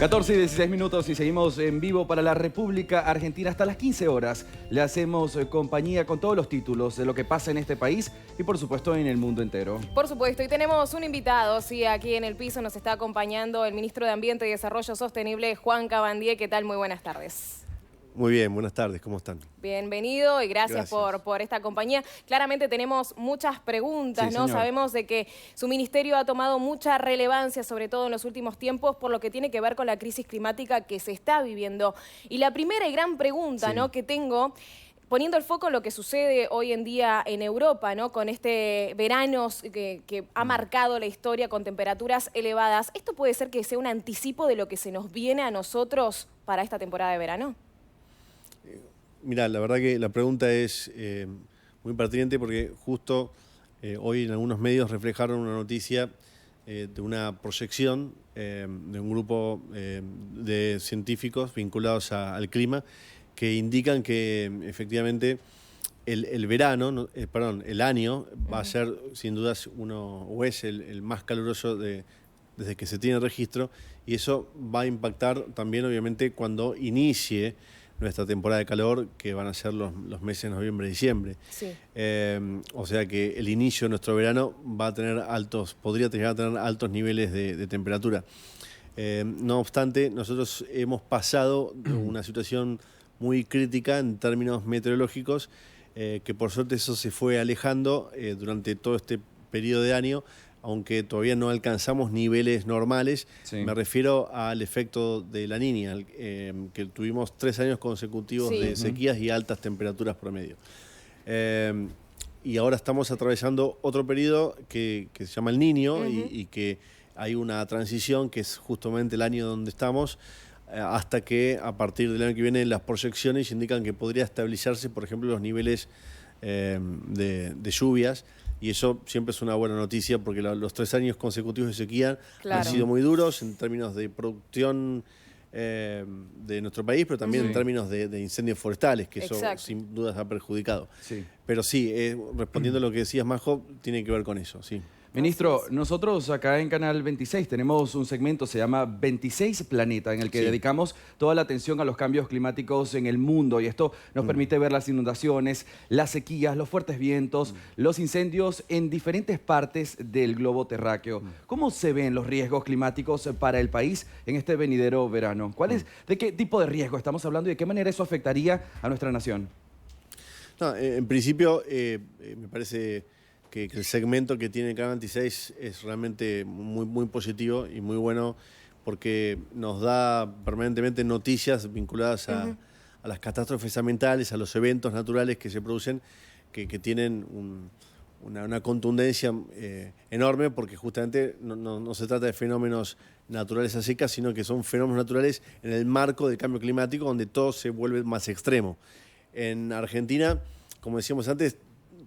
14 y 16 minutos y seguimos en vivo para la República Argentina hasta las 15 horas. Le hacemos compañía con todos los títulos de lo que pasa en este país y por supuesto en el mundo entero. Por supuesto, y tenemos un invitado, sí, aquí en el piso nos está acompañando el ministro de Ambiente y Desarrollo Sostenible, Juan Cabandier. ¿Qué tal? Muy buenas tardes. Muy bien, buenas tardes, ¿cómo están? Bienvenido y gracias. Por esta compañía. Claramente tenemos muchas preguntas, Sí, ¿no? señor. Sabemos de que su ministerio ha tomado mucha relevancia, sobre todo en los últimos tiempos, por lo que tiene que ver con la crisis climática que se está viviendo. Y la primera y gran pregunta, Sí. ¿no?, que tengo, poniendo el foco en lo que sucede hoy en día en Europa, ¿no?, con este verano que ha marcado la historia con temperaturas elevadas, ¿esto puede ser que sea un anticipo de lo que se nos viene a nosotros para esta temporada de verano? Mirá, la verdad que la pregunta es muy pertinente porque justo hoy en algunos medios reflejaron una noticia de una proyección de un grupo de científicos vinculados al clima que indican que efectivamente el verano, perdón, el año va a ser sin dudas es el más caluroso desde que se tiene registro, y eso va a impactar también obviamente cuando inicie nuestra temporada de calor, que van a ser los meses de noviembre y diciembre. Sí. O sea que el inicio de nuestro verano va a tener podría llegar a tener altos niveles de temperatura. No obstante, nosotros hemos pasado de una situación muy crítica en términos meteorológicos, que por suerte eso se fue alejando durante todo este periodo de año, aunque todavía no alcanzamos niveles normales. Sí. Me refiero al efecto de la Niña, que tuvimos 3 años consecutivos Sí. de sequías y altas temperaturas promedio. Y ahora estamos atravesando otro periodo que se llama el Niño, y que hay una transición que es justamente el año donde estamos, hasta que a partir del año que viene las proyecciones indican que podría estabilizarse, por ejemplo, los niveles de lluvias. Y eso siempre es una buena noticia porque los 3 años consecutivos de sequía han sido muy duros en términos de producción de nuestro país, pero también en términos de incendios forestales, que eso sin dudas ha perjudicado. Sí. Pero sí, respondiendo a lo que decías, Majo, tiene que ver con eso, sí. Ministro, nosotros acá en Canal 26 tenemos un segmento, se llama 26 Planeta, en el que dedicamos toda la atención a los cambios climáticos en el mundo, y esto nos permite ver las inundaciones, las sequías, los fuertes vientos, los incendios en diferentes partes del globo terráqueo. ¿Cómo se ven los riesgos climáticos para el país en este venidero verano? ¿De qué tipo de riesgo estamos hablando y de qué manera eso afectaría a nuestra nación? No, en principio, me parece que el segmento que tiene Canal 26 es realmente muy positivo y muy bueno, porque nos da permanentemente noticias vinculadas a las catástrofes ambientales, a los eventos naturales que se producen, que tienen una contundencia enorme, porque justamente no se trata de fenómenos naturales a secas, sino que son fenómenos naturales en el marco del cambio climático, donde todo se vuelve más extremo. En Argentina, como decíamos antes,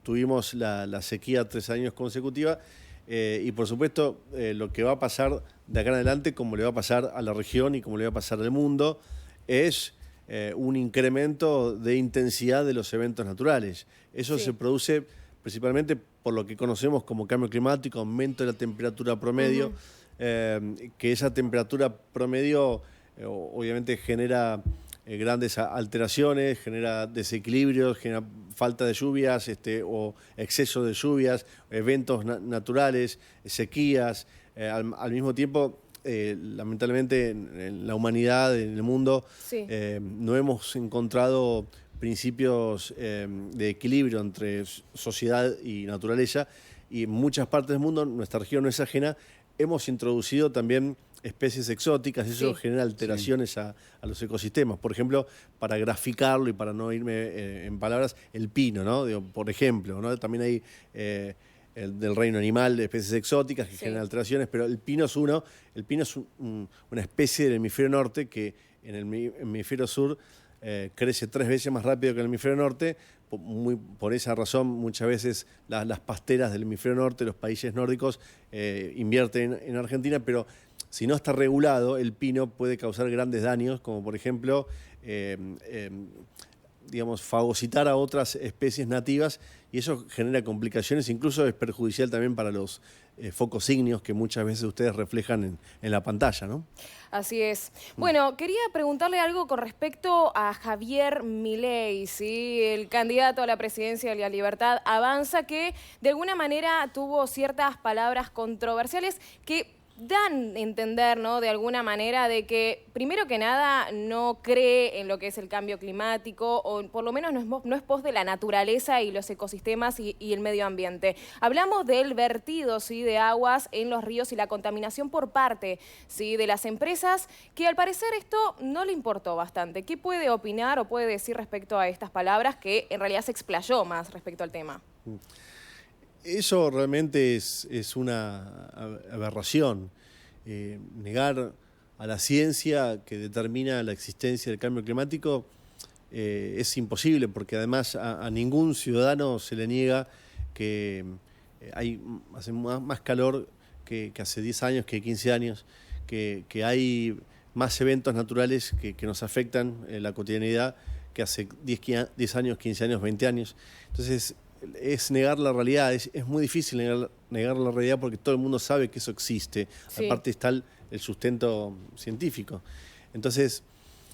tuvimos la sequía 3 años consecutiva, y por supuesto lo que va a pasar de acá en adelante, como le va a pasar a la región y como le va a pasar al mundo, es un incremento de intensidad de los eventos naturales. Eso se produce principalmente por lo que conocemos como cambio climático, aumento de la temperatura promedio, que esa temperatura promedio obviamente genera grandes alteraciones, genera desequilibrios, genera falta de lluvias o exceso de lluvias, eventos naturales, sequías. Al mismo tiempo, lamentablemente en la humanidad, en el mundo, no hemos encontrado principios de equilibrio entre sociedad y naturaleza, y en muchas partes del mundo, nuestra región no es ajena, hemos introducido también especies exóticas, y eso genera alteraciones a los ecosistemas. Por ejemplo, para graficarlo y para no irme en palabras, el pino, ¿no? Por ejemplo, ¿no? También hay del reino animal especies exóticas que generan alteraciones, pero el pino es uno. El pino es una especie del hemisferio norte que en el hemisferio sur crece 3 veces más rápido que en el hemisferio norte. Por esa razón, muchas veces las pasteras del hemisferio norte, los países nórdicos, invierten en Argentina, pero si no está regulado, el pino puede causar grandes daños, como por ejemplo, fagocitar a otras especies nativas, y eso genera complicaciones, incluso es perjudicial también para los focos ígneos que muchas veces ustedes reflejan en la pantalla, ¿no? Así es. Bueno, quería preguntarle algo con respecto a Javier Milei, ¿sí? El candidato a la presidencia de la Libertad Avanza, que de alguna manera tuvo ciertas palabras controversiales que dan a entender, ¿no?, de alguna manera, de que, primero que nada, no cree en lo que es el cambio climático, o por lo menos no es pos de la naturaleza y los ecosistemas y el medio ambiente. Hablamos del vertido, ¿sí?, de aguas en los ríos y la contaminación por parte, ¿sí?, de las empresas, que al parecer esto no le importó bastante. ¿Qué puede opinar o puede decir respecto a estas palabras, que en realidad se explayó más respecto al tema? Eso realmente es una aberración. Negar a la ciencia que determina la existencia del cambio climático es imposible, porque además a ningún ciudadano se le niega que hace más calor que hace 10 años, que 15 años, que hay más eventos naturales que nos afectan en la cotidianidad que hace 10 años, 15 años, 20 años. Entonces, es negar la realidad, es muy difícil negar la realidad, porque todo el mundo sabe que eso existe. Sí. Aparte está el sustento científico. Entonces,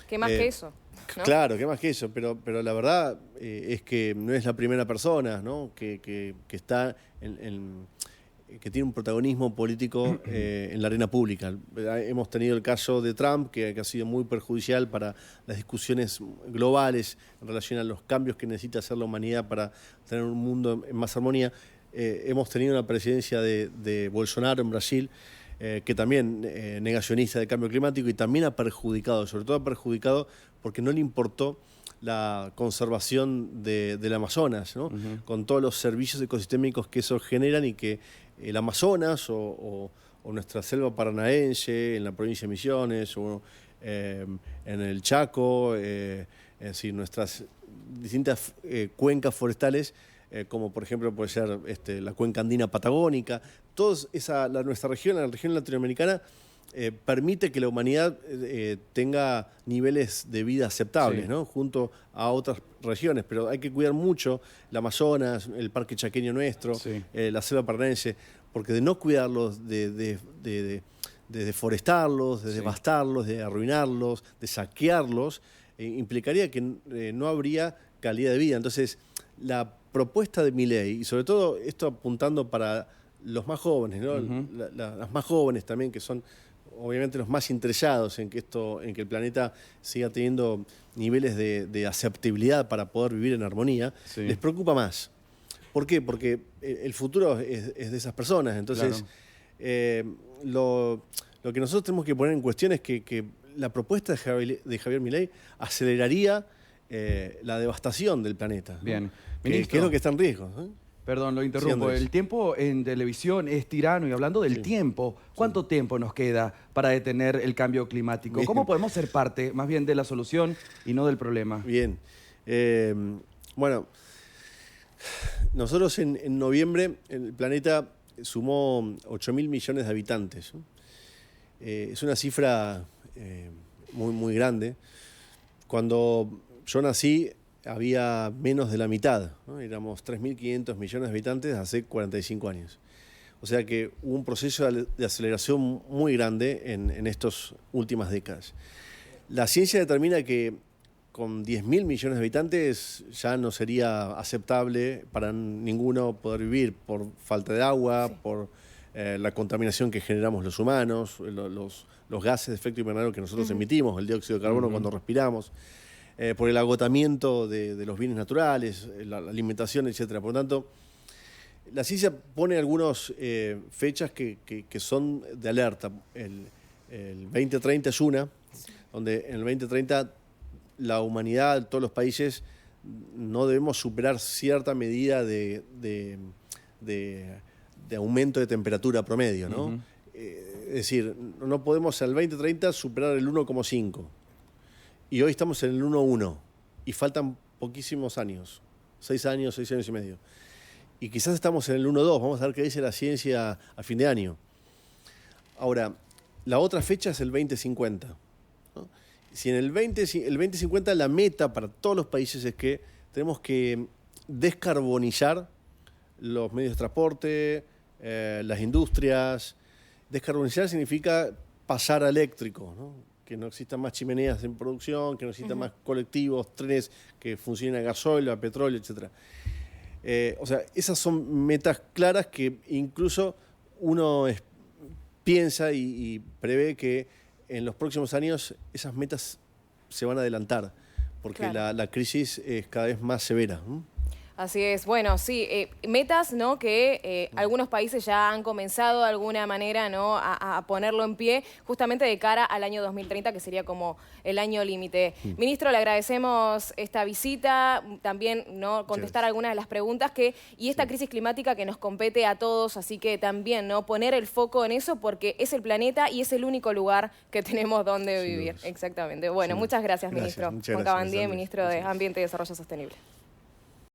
¿qué más que eso? ¿No? Claro, ¿qué más que eso? Pero la verdad es que no es la primera persona, ¿no?, que está que tiene un protagonismo político en la arena pública. Hemos tenido el caso de Trump, que ha sido muy perjudicial para las discusiones globales en relación a los cambios que necesita hacer la humanidad para tener un mundo en más armonía. Hemos tenido una presidencia de Bolsonaro en Brasil, que también negacionista del cambio climático, y también ha perjudicado, sobre todo ha perjudicado porque no le importó la conservación del Amazonas, ¿no? Con todos los servicios ecosistémicos que eso generan, y que el Amazonas o nuestra selva paranaense en la provincia de Misiones, o en el Chaco, nuestras distintas cuencas forestales, como por ejemplo puede ser la cuenca andina patagónica, nuestra región, la región latinoamericana, permite que la humanidad tenga niveles de vida aceptables, sí, ¿no?, junto a otras regiones, pero hay que cuidar mucho el Amazonas, el Parque Chaqueño nuestro, sí, la selva paranaense, porque de no cuidarlos, de deforestarlos, de, sí, devastarlos, de arruinarlos, de saquearlos, implicaría que no habría calidad de vida. Entonces, la propuesta de Milei, y sobre todo esto apuntando para los más jóvenes, ¿no?, las más jóvenes también, que son obviamente los más interesados en que el planeta siga teniendo niveles de aceptabilidad para poder vivir en armonía, sí, les preocupa más. ¿Por qué? Porque el futuro es de esas personas. Entonces, claro, lo que nosotros tenemos que poner en cuestión es que la propuesta de Javier Milei aceleraría la devastación del planeta. Bien. ¿No? Que es lo que está en riesgo, ¿eh? Perdón, lo interrumpo. Sí, el tiempo en televisión es tirano, y hablando del, sí, tiempo, ¿cuánto, sí, tiempo nos queda para detener el cambio climático? Bien. ¿Cómo podemos ser parte más bien de la solución y no del problema? Bien. Bueno, nosotros en noviembre el planeta sumó 8.000 millones de habitantes, ¿no? Es una cifra muy, muy grande. Cuando yo nací, había menos de la mitad, ¿no? Éramos 3.500 millones de habitantes hace 45 años. O sea que hubo un proceso de aceleración muy grande en estas últimas décadas. La ciencia determina que con 10.000 millones de habitantes ya no sería aceptable para ninguno poder vivir, por falta de agua, sí, por la contaminación que generamos los humanos, los gases de efecto invernadero que nosotros emitimos, el dióxido de carbono cuando respiramos, por el agotamiento de los bienes naturales, la alimentación, etc. Por lo tanto, la ciencia pone algunas fechas que son de alerta. El 2030 es una, donde en el 2030 la humanidad, todos los países, no debemos superar cierta medida de aumento de temperatura promedio, ¿no? Es decir, no podemos al 2030 superar el 1,5. Y hoy estamos en el 1,1 y faltan poquísimos años, 6 años y medio. Y quizás estamos en el 1,2, vamos a ver qué dice la ciencia a fin de año. Ahora, la otra fecha es el 2050, ¿no? Si en el 2050 la meta para todos los países es que tenemos que descarbonizar los medios de transporte, las industrias. Descarbonizar significa pasar a eléctrico, ¿no? Que no existan más chimeneas en producción, que no existan más colectivos, trenes que funcionen a gasoil, a petróleo, etc. O sea, esas son metas claras que incluso uno piensa y prevé que en los próximos años esas metas se van a adelantar, porque claro, la crisis es cada vez más severa. Así es. Bueno, sí, metas, ¿no? Que algunos países ya han comenzado de alguna manera, ¿no? a ponerlo en pie, justamente de cara al año 2030, que sería como el año límite. Ministro, le agradecemos esta visita, también, ¿no? Contestar algunas de las preguntas y esta crisis climática que nos compete a todos, así que también, ¿no? Poner el foco en eso porque es el planeta y es el único lugar que tenemos donde vivir. Exactamente. Bueno, muchas gracias, ministro. Muchas Juan gracias, Cabandier, Andrés. ministro de Ambiente y Desarrollo Sostenible.